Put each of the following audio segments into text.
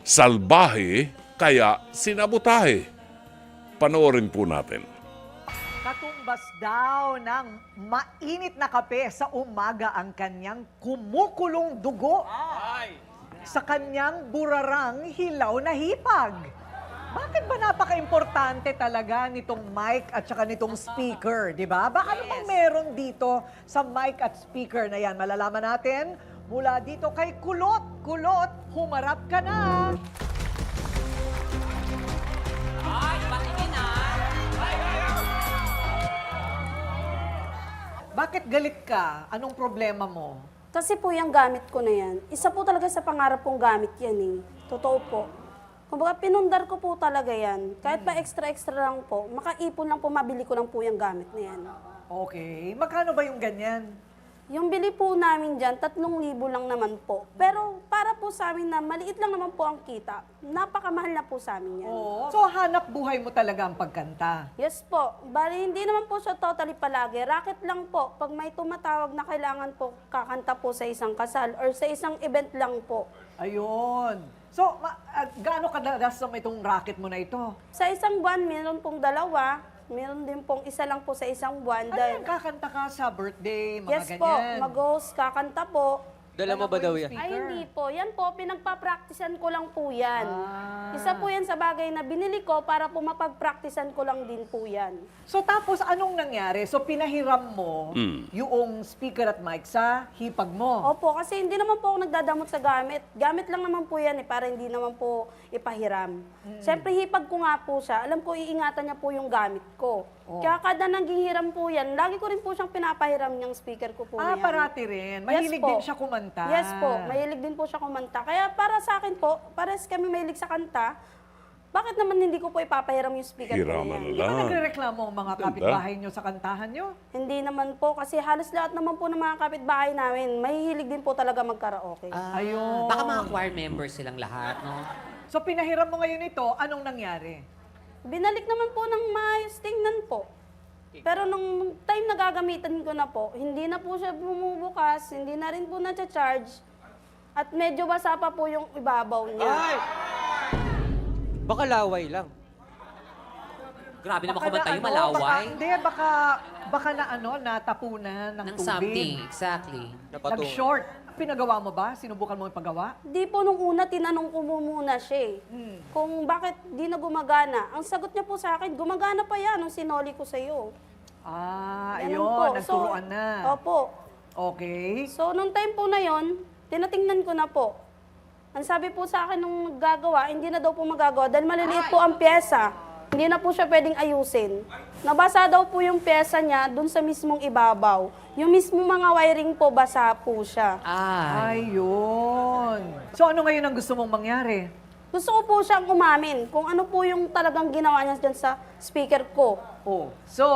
salbahe kaya sinabutahe. Panoorin po natin. Katumbas daw ng mainit na kape sa umaga ang kanyang kumukulong dugo sa kanyang burarang hilaw na hipag. Bakit ba napaka-importante talaga nitong mic at saka nitong speaker, di ba? Ano bang meron dito sa mic at speaker na yan? Malalaman natin mula dito kay Kulot. Kulot, humarap ka na! Ay, patingin ah. Bakit galit ka? Anong problema mo? Kasi po yung gamit ko na yan, isa po talaga sa pangarap kong gamit yan eh. Totoo po. Kumbaga, pinundar ko po talaga yan. Kahit pa extra-extra lang po, makaipon lang po, mabili ko lang po yung gamit na yan. Okay. Magkano ba yung ganyan? Yung bili po namin dyan, 3,000 lang naman po. Pero para po sa amin na maliit lang naman po ang kita, napakamahal na po sa amin yan. Oo. So, hanap buhay mo talaga ang pagkanta. Yes po. Bali, hindi naman po siya totally palagi. Racket lang po. Pag may tumatawag na kailangan po kakanta po sa isang kasal or sa isang event lang po. Ayun. So, gaano kadalas na itong racket mo na ito? Sa isang buwan, meron pong dalawa. Meron din pong isa lang po sa isang buwan. Ano yan, kakanta ka sa birthday, mga Yes ganyan? po, mag-host, kakanta po. Dala mo ba daw yan? Ay, hindi po. Yan po, pinagpa-practicean ko lang po yan. Ah. Isa po yan sa bagay na binili ko para po mapag-practicean ko lang din po yan. So, tapos anong nangyari? So, pinahiram mo yung speaker at mic sa hipag mo? Opo, kasi hindi naman po ako nagdadamot sa gamit. Gamit lang naman po yan para hindi naman po ipahiram. Siyempre, hipag ko nga po siya. Alam ko, iingatan niya po yung gamit ko. Kaya kada nanghihiram po yan, lagi ko rin po siyang pinapahiram niyang speaker ko po na yan. Parati rin. Mahilig Yes po. din siya kumanta. Yes po, mahilig din po siya kumanta. Kaya para sa akin po, pares kami mahilig sa kanta, bakit naman hindi ko po ipapahiram yung speaker ko Hiraman na yan? Di ba nagre-reklamo ang mga Ganda. kapitbahay nyo sa kantahan nyo? Hindi naman po, kasi halos lahat naman po ng mga kapitbahay namin, mahihilig din po talaga mag-karaoke. Ayun. Baka mga choir members silang lahat, no? So, pinahiram mo ngayon ito, anong nangyari? Binalik naman po ng maayos tingnan po. Pero nung time na gagamitan ko na po, hindi na po siya bumubukas, hindi na rin po na-charge, at medyo basa pa po yung ibabaw niya. Ay! Baka laway lang. Grabe naman kumanta yung malaway. Baka na natapunan ng Ng tubig. something, exactly. Nag-short. Pinagawa mo ba? Sinubukan mo ipagawa? Di po nung una, tinanong ko muna siya kung bakit di na gumagana. Ang sagot niya po sa akin, gumagana pa yan nung sinoli ko sa'yo. Ayun. Ganun po. Nagturuan na. Opo. Okay. So, nung time po na yon, tinatingnan ko na po. Ang sabi po sa akin nung gagawa, hindi na daw po magagawa dahil maliliit po ang pyesa. Hindi na po siya pwedeng ayusin. Nabasa daw po yung pyesa niya dun sa mismong ibabaw. Yung mismong mga wiring po, basa po siya. Ay. Ayun. So, ano ngayon ang gusto mong mangyari? Gusto ko po siyang umamin kung ano po yung talagang ginawa niya dyan sa speaker ko. So,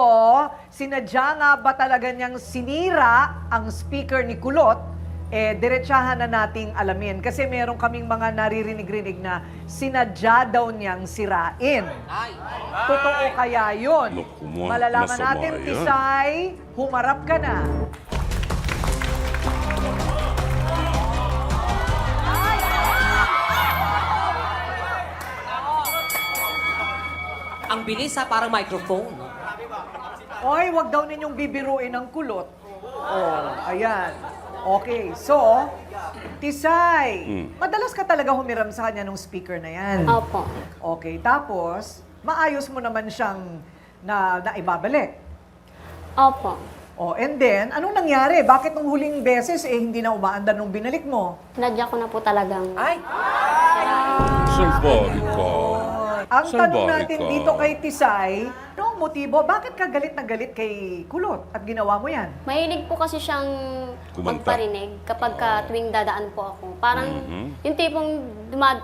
sinadya nga ba talaga niyang sinira ang speaker ni Kulot? Diretsahan na nating alamin. Kasi meron kaming mga naririnig-rinig na sinadya daw niyang sirain. Ay. Totoo kaya yun? Naku, Malalaman masama natin, yan. Tisay, humarap ka na. Ang bilis ha, parang microphone. No? Oy, wag daw ninyong bibiruin ang Kulot. Ayan. Okay, so, Tisay, madalas ka talaga humiram sa kanya ng speaker na yan. Opo. Okay, tapos, maayos mo naman siyang naibabalik. Opo. And then, anong nangyari? Bakit nung huling beses, hindi na umaandar nung binalik mo? Nadya ko na po talagang. Ay! Salbahe ka. Ang tanong Salbahe natin ka. dito kay Tisay, noong motibo, bakit ka galit na galit kay Kulot at ginawa mo yan? Mahilig po kasi siyang Kumanta. magparinig kapag tuwing dadaan po ako. Parang yung tipong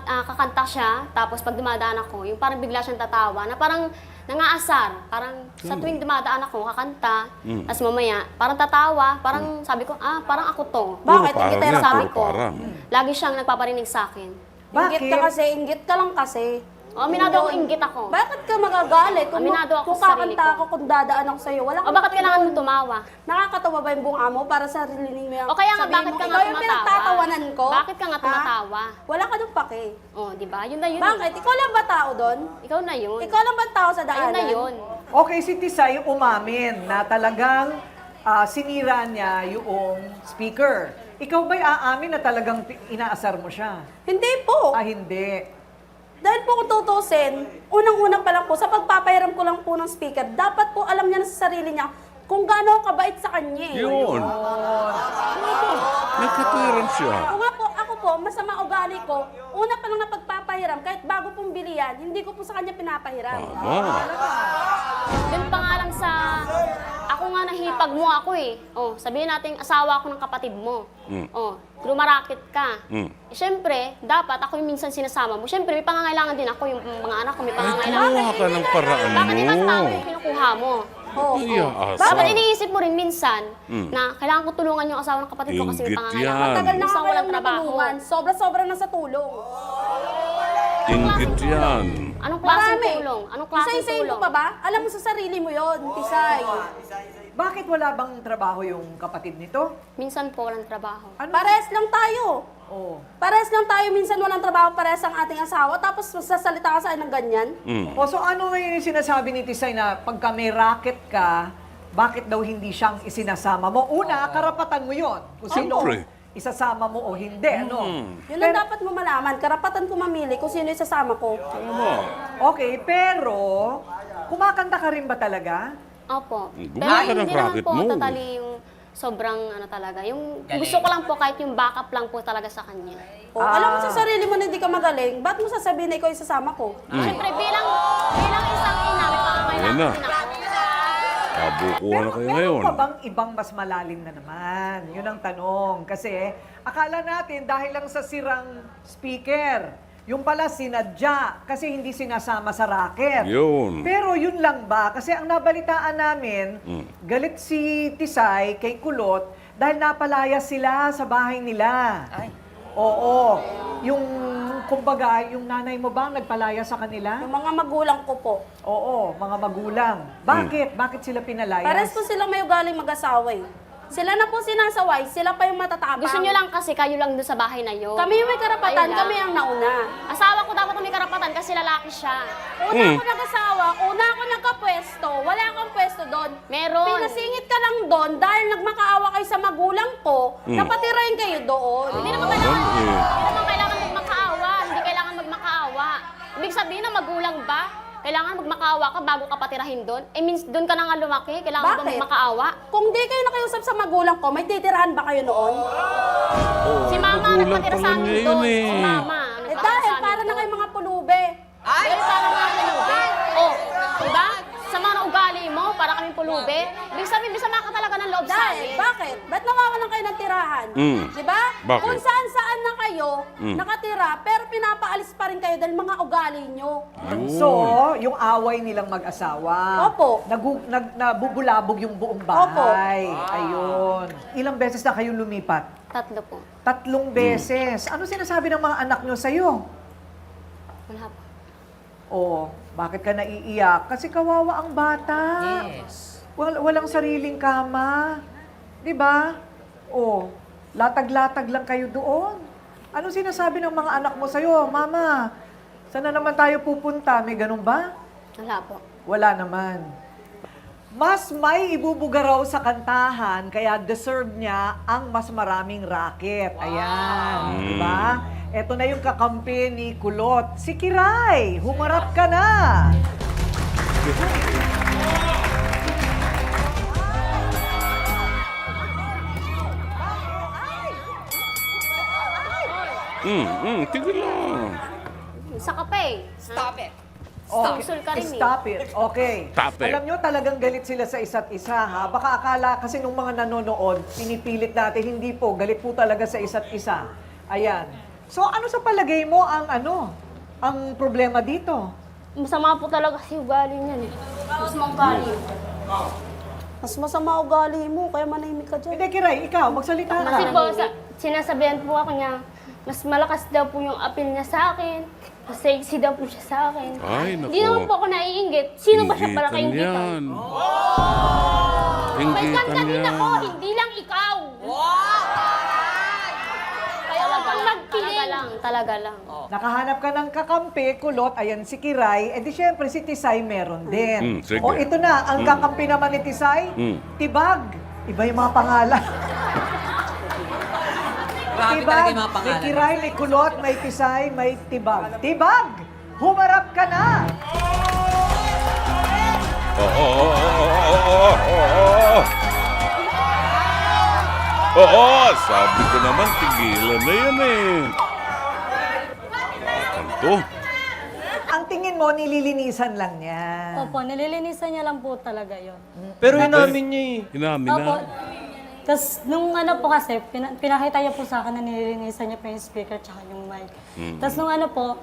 kakanta siya, tapos pag dumadaan ako, yung parang bigla siyang tatawa, na parang nangaasar. Parang sa tuwing dumadaan ako, kakanta, tapos mamaya, parang tatawa, parang sabi ko, parang ako to. Bakit? Puro Hindi parang tayo yan, sabi puro ko. parang. Lagi siyang nagpaparinig sa akin. Inggit ka kasi, inggit ka lang kasi. O, aminado ako, inggit ako. Bakit ka magagalit? Kung, Aminado ako kung sa sarili kakanta ko. ako, kung dadaan ako sa'yo, wala O, kang bakit kailangan mo pakialam. tumawa? Nakakatawa ba yung bunga mo para sa sarili mo yung O, kaya nga, sabihin bakit mo, ka nga ikaw yung tumatawa? pinagtatawanan ko? Bakit ka nga Ha? tumatawa? Wala ka nung pake. O, di ba? Yun na yun. Bakit? Ikaw lang ba tao doon? Ikaw na yun. Ikaw lang ba tao sa Ayun daanan? na yun. Okay, si Tisay umamin na talagang sinira niya yung speaker. Ikaw ba'y aamin na talagang inaasar mo siya? Hindi po. Hindi. Dahil po kung tutusin, unang-una pa lang po, sa pagpapahiram ko lang po ng speaker, dapat po alam niya na sa sarili niya kung gaano ako kabait sa kanya. Yun. May katwiran siya. Kung nga po, ako po, masama ugali ko, una pa lang na pagpapahiram, kahit bago pong bilihan, hindi ko po sa kanya pinapahiram. Tama. Doon pa nga lang sa... Ako nga nahipag mo ako eh. O, sabihin natin asawa ako ng kapatid mo. O, lumarakit ka. Mm. Eh, syempre, dapat ako yung minsan sinasama mo. Syempre, may pangangailangan din ako, yung mga anak ko may Ay, pangangailangan. kumuha ka ng paraan Bakit ibang tao mo. yung kinukuha mo? Oo. Iya, Bakit asa. iniisip mo rin minsan na kailangan ko tulungan yung asawa ng kapatid ko kasi may Inggit pangangailangan? yan. Matagal na Gusto nga ko walang walang trabaho. natulungan. Sobra-sobra na sa tulong. Inggit yan. Anong klaseng Marami. tulong? Anong klaseng Isa-isayin ko tulong? pa ba? Alam mo sa sarili mo yon, Tisay. Bakit wala bang trabaho yung kapatid nito? Minsan po walang trabaho. Ano? Pares lang tayo. Oh. Pares lang tayo, minsan walang trabaho, pares ang ating asawa, tapos sasalita ka sa akin ng ganyan. O so ano ngayon yung sinasabi ni Tisay na pagka may racket ka, bakit daw hindi siyang isinasama mo? Una, karapatan mo yon. Kung sino Siyempre. isasama mo o hindi. Ano? Yun ang dapat mo malaman, karapatan ko mamili kung sino isasama ko. Tama. Okay, pero kumakanta ka rin ba talaga? Opo. Gumawa ka ng hindi naman racket po mo. totally yung sobrang ano talaga. Yung gusto ko lang po kahit yung backup lang po talaga sa kanya. O, alam mo sa sarili mo na hindi ka magaling, ba't mo sasabihin na ikaw isasama ko? Siyempre bilang isang ina, may pangangailangan Ayan na. din ako. Kabukuhan na kayo ngayon. Meron pa bang ibang mas malalim na naman? Yun ang tanong. Kasi akala natin dahil lang sa sirang speaker, yung pala sinadya kasi hindi sinasama sa racket. Yun. Pero yun lang ba? Kasi ang nabalitaan namin, galit si Tisay kay Kulot dahil napalaya sila sa bahay nila. Oo. Yung, kumbaga, yung nanay mo ba ang nagpalaya sa kanila? Yung mga magulang ko po. Oo, mga magulang. Bakit? Bakit sila pinalayas? Pares po silang may ugaling mag-asawa eh. Sila na po sinasaway, sila pa yung matatapang. Gusto nyo lang kasi kayo lang doon sa bahay na yun. Kami yung may karapatan, Ayun lang. kami ang nauna. Asawa ko dapat may karapatan kasi lalaki siya. Una ako nag-asawa, una ako nagka-pwesto, wala akong pwesto doon. Meron. Pinasingit ka lang doon dahil nagmakaawa kayo sa magulang ko, napatirahin kayo doon. Hindi naman kailangan magmakaawa. Hindi kailangan magmakaawa. Ibig sabihin na magulang ba? Kailangan magmakaawa ka bago ka patirahin doon? Eh, means doon ka na nga lumaki? Kailangan ba Bakit? magmakaawa? Kung di kayo nakiusap sa magulang ko, may titirahan ba kayo noon? Si mama magulang nagpatira pa sa lang amin niya doon. yun eh. Si mama. Eh dahil para na kayo mga pulube. Dahil para mga pulube. Oh, diba? Sa mga ugali mo, para kaming pulube. Ibig sabihin, bisa ka talaga ng loob sa Dahil, amin. bakit? Ba't nawawalan kayo ng tirahan? Di ba? Bakit? Kung saan-saan na kayo nakatira, pero pinapaalis pa rin kayo dahil mga ugali nyo. So, yung away nilang mag-asawa. Opo. Nabubulabog yung buong bahay. Ayun. Ilang beses na kayo lumipat? 3 po. 3 beses. Ano sinasabi ng mga anak nyo sa'yo? Wala po. Oh, bakit ka naiiyak? Kasi kawawa ang bata. Yes. Walang sariling kama. 'Di ba? Oh, latag-latag lang kayo doon. Ano sinasabi ng mga anak mo sa'yo? Mama, saan na naman tayo pupunta? May ganun ba? Wala po. Wala naman. Mas may ibubuga raw sa kantahan, kaya deserve niya ang mas maraming racket. Ayan, di ba? Ito na yung kakampi ni Kulot. Si Kiray, humarap ka na! Tigil lang. Sa kape. Stop it. Susul ka rin eh. Stop it. Okay. Stop it. Alam nyo, talagang galit sila sa isa't isa, ha? Baka akala kasi nung mga nanonood, pinipilit natin, hindi po, galit po talaga sa isa't isa. Ayan. So, ano sa palagay mo ang problema dito? Masama po talaga si ugali niyan eh. Mas maugali. Mas masama ugali mo, kaya manahimik ka dyan. Hindi, Kiray, ikaw, magsalita Kasi ka. po, sinasabihan po ako niya, mas malakas daw po yung appeal niya sa akin. Sexy daw po siya sa akin. Ay, naku. Hindi naman po ako naiinggit. Sino ba siya para Inggitan kainggitan? yan. May Inggitan ganda din yan. ako, hindi lang ikaw. Kaya wag kang magpiling. Talaga lang. Nakahanap ka ng kakampi, kulot, ayan si Kiray, edi syempre si Tisay meron din. Sige. O ito na, ang kakampi naman ni Tisay, Tibag. Iba yung mga pangalan. Grabe talaga yung mga May pangalan. Kiray, may kulot, may Tisay, may Tibag. Tibag, humarap ka na! Oo, sabi ko naman, tigilan na yan eh. Kanto. Ang tingin mo, nililinisan lang niya. Opo, nililinisan niya lang po talaga yon. Pero inamin niya eh. Inamin Opo. na. Tapos nung ano po kasi, pinakita niya po sa akin na nililinisan niya po yung speaker tsaka yung mic. Tapos nung ano po,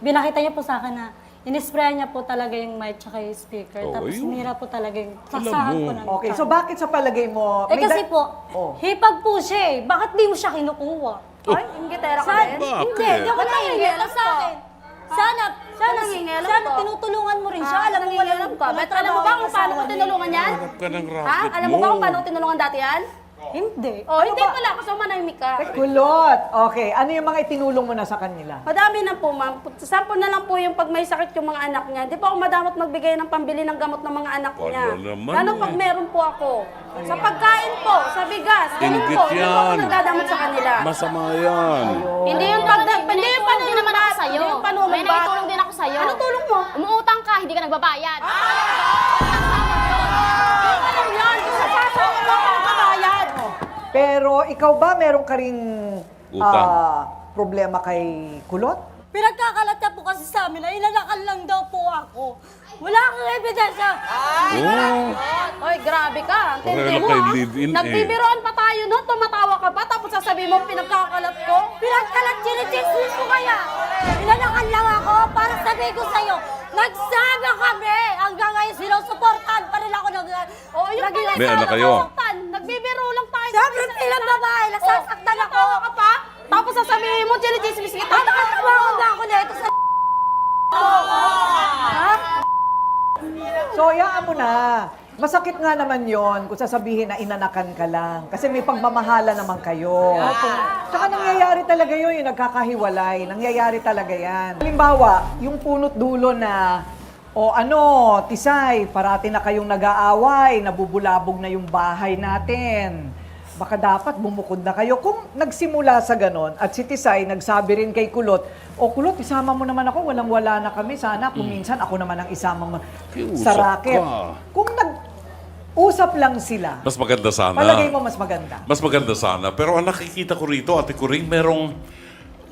binakita niya po sa akin na inispray niya po talaga yung mic tsaka yung speaker. Oh, Tapos ayun. sinira po talaga yung Alam saksahan mo. po ng Okay, so bakit sa palagay mo... Eh may kasi po, Oh. hipag po siya eh. Bakit di mo siya kinukuha? Ay, inggitera ka din? Bakit? Hindi, di ako nangingialam sa akin. Sana, nangingialam sana ka? tinutulungan mo rin siya. Alam mo, nangingialam ka. Bet, alam mo ba kung paano ko tinulungan yan? Hanap ka ng Ha? racket Alam mo ba kung paano ko tinulungan dati yan? Hindi. Oh, hindi pala. Kasama manahimik ka. Kulot. Okay, ano yung mga itinulong mo na sa kanila? Madami na po, ma'am. Sample na lang po yung pag may sakit yung mga anak niya. Hindi po ako madamot magbigay ng pambili ng gamot ng mga anak Wala niya. naman Lalo eh. pag meron po ako. Sa pagkain po, sa bigas. Ganun Inggit po. Hindi po ako yan. nagdadamot sa kanila. Masama yan. Hindi yung hindi yung Hindi naman ako sa'yo. Hindi yung panunong May naitulong din ako sa'yo. Ano tulong mo? Umuutang ka, hindi ka nagbabayad. Alam yan, kung nasasawa mo ako kabayad. Pero ikaw ba meron ka ring Utang. problema kay Kulot? Pinagkakalat niya po kasi sa amin na inanakan lang daw po ako. Wala akong ebidensya. Oh, Oy, grabe ka. Ang tindi Pareho mo, kayo ha? live-in eh. Nagbibiroan pa tayo, no? Tumatawa ka pa, tapos sasabihin mo, pinagkakalat ko. Pinagkalat chinichismis mo kaya. Inanakan lang ako para sabihin ko sa'yo. Nagsama kami. Hanggang ngayon sinusuportahan pa rin ako ng... Oh, yung pala, May anak kayo? Nagbibiro lang tayo. Siyempre, bilang babae, nasasaktan ako. Pinatawa ka pa, tapos sasabihin mo, chinichismis kita. Nakatawa ba ako na ito sa... So, hayaan mo na. Masakit nga naman yon kung sasabihin na inanakan ka lang. Kasi may pagmamahala naman kayo. Tsaka nangyayari talaga yun, yung nagkakahiwalay. Nangyayari talaga yan. Halimbawa, yung punot dulo na, o ano, Tisay, parati na kayong nag-aaway, nabubulabog na yung bahay natin. Baka dapat bumukod na kayo. Kung nagsimula sa ganon at si Tisay nagsabi rin kay Kulot, o Kulot, isama mo naman ako, walang-wala na kami. Sana kung minsan ako naman ang isama mo Kiusap sa racket. ka. Kung nag-usap lang sila, mas maganda sana. palagay mo mas maganda. Mas maganda sana. Pero ang nakikita ko rito, Ate Kuring,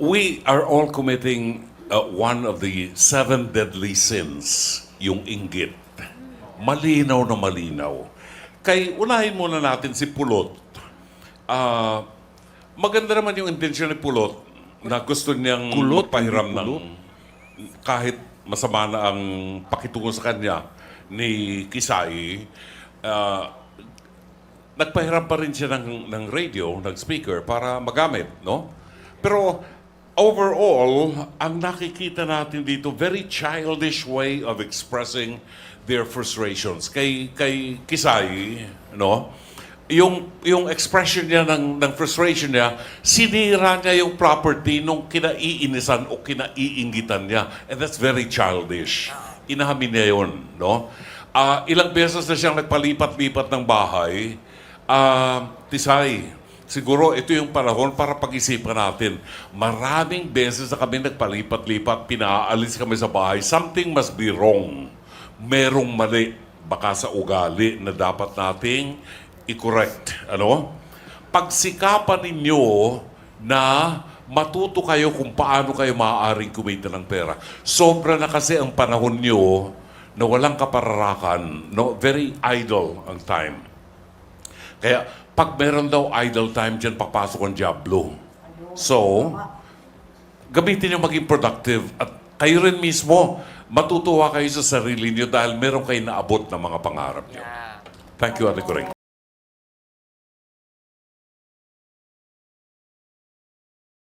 we are all committing one of the 7 deadly sins, yung inggit. Malinaw na malinaw. Kay unahin muna natin si Pulot. Maganda naman yung intensyon ni Pulot na gusto niyang magpahiram ng kahit masama na ang pakitungo sa kanya ni Kisai, nagpahiram pa rin siya ng radio, ng speaker para magamit, no? Pero overall, ang nakikita natin dito, very childish way of expressing their frustrations. Kay Kisai, no? Yung expression niya ng frustration niya, sinira niya yung property nung kinaiinisan o kinaiingitan niya. And that's very childish. Inahamin niya yun, no? Ilang beses na siyang nagpalipat-lipat ng bahay. Tisay, siguro ito yung panahon para pag-isipan natin. Maraming beses na kami nagpalipat-lipat, pinaalis kami sa bahay. Something must be wrong. Merong mali. Baka sa ugali na dapat nating i-correct. Ano? Pagsikapan ninyo na matuto kayo kung paano kayo maaaring kumita ng pera. Sobra na kasi ang panahon nyo na walang kapararakan. No? Very idle ang time. Kaya pag meron daw idle time dyan, papasok ang Diablo. So, gamitin nyo maging productive at kayo rin mismo, matutuwa kayo sa sarili nyo dahil meron kayo naabot na mga pangarap nyo. Thank you, Ate Kuring.